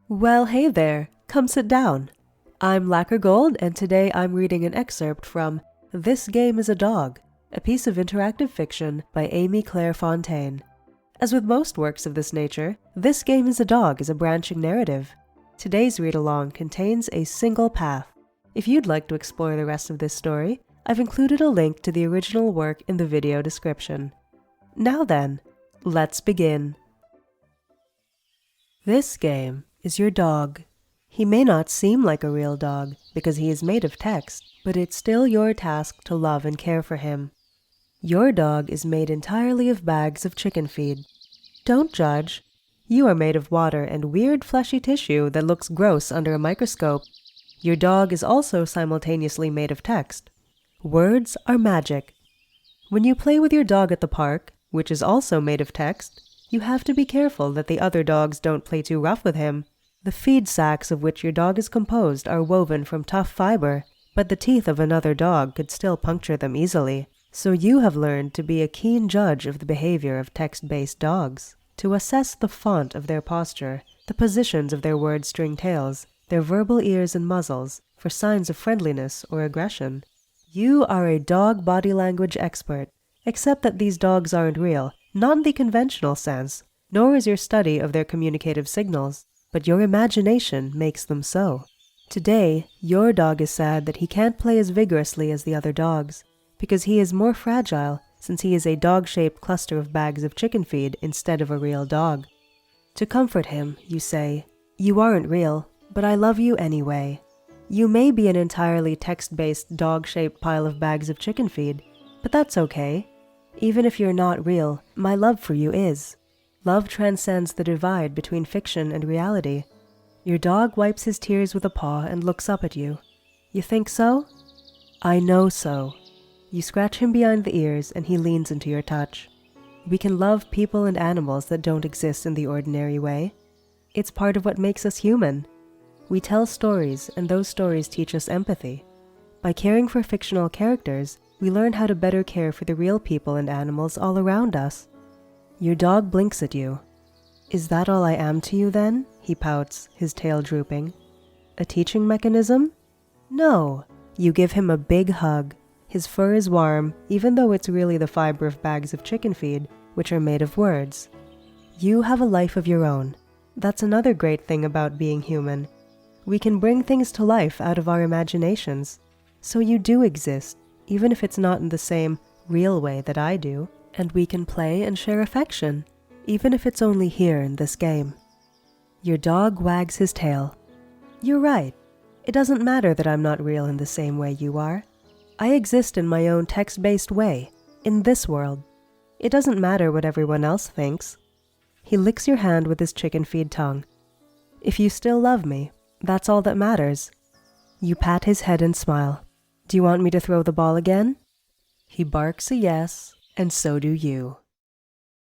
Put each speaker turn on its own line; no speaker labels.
Well, hey there, come sit down. I'm Lacquer Gold, and today I'm reading an excerpt from This Game is a Dog, a piece of interactive fiction by Amy Claire Fontaine. As with most works of this nature, This Game is a Dog is a branching narrative. Today's read-along contains a single path. If you'd like to explore the rest of this story, I've included a link to the original work in the video description. Now then, let's begin. This game is your dog. He may not seem like a real dog because he is made of text, but it's still your task to love and care for him. Your dog is made entirely of bags of chicken feed. Don't judge. You are made of water and weird fleshy tissue that looks gross under a microscope. Your dog is also simultaneously made of text. Words are magic. When you play with your dog at the park, which is also made of text, you have to be careful that the other dogs don't play too rough with him. The feed sacks of which your dog is composed are woven from tough fiber, but the teeth of another dog could still puncture them easily. So you have learned to be a keen judge of the behavior of text-based dogs, to assess the font of their posture, the positions of their word-string tails, their verbal ears and muzzles, for signs of friendliness or aggression. You are a dog body language expert, except that these dogs aren't real, not in the conventional sense, nor is your study of their communicative signals, but your imagination makes them so. Today, your dog is sad that he can't play as vigorously as the other dogs, because he is more fragile since he is a dog-shaped cluster of bags of chicken feed instead of a real dog. To comfort him, you say, "You aren't real, but I love you anyway." You may be an entirely text-based dog-shaped pile of bags of chicken feed, but that's okay. Even if you're not real, my love for you is. Love transcends the divide between fiction and reality. Your dog wipes his tears with a paw and looks up at you. You think so? I know so. You scratch him behind the ears and he leans into your touch. We can love people and animals that don't exist in the ordinary way. It's part of what makes us human. We tell stories, and those stories teach us empathy. By caring for fictional characters, we learn how to better care for the real people and animals all around us. Your dog blinks at you. Is that all I am to you then? He pouts, his tail drooping. A teaching mechanism? No. You give him a big hug. His fur is warm, even though it's really the fiber of bags of chicken feed, which are made of words. You have a life of your own. That's another great thing about being human. We can bring things to life out of our imaginations. So you do exist, even if it's not in the same real way that I do. And we can play and share affection, even if it's only here in this game. Your dog wags his tail. You're right. It doesn't matter that I'm not real in the same way you are. I exist in my own text-based way, in this world. It doesn't matter what everyone else thinks. He licks your hand with his chicken feed tongue. If you still love me, that's all that matters. You pat his head and smile. Do you want me to throw the ball again? He barks a yes, and so do you.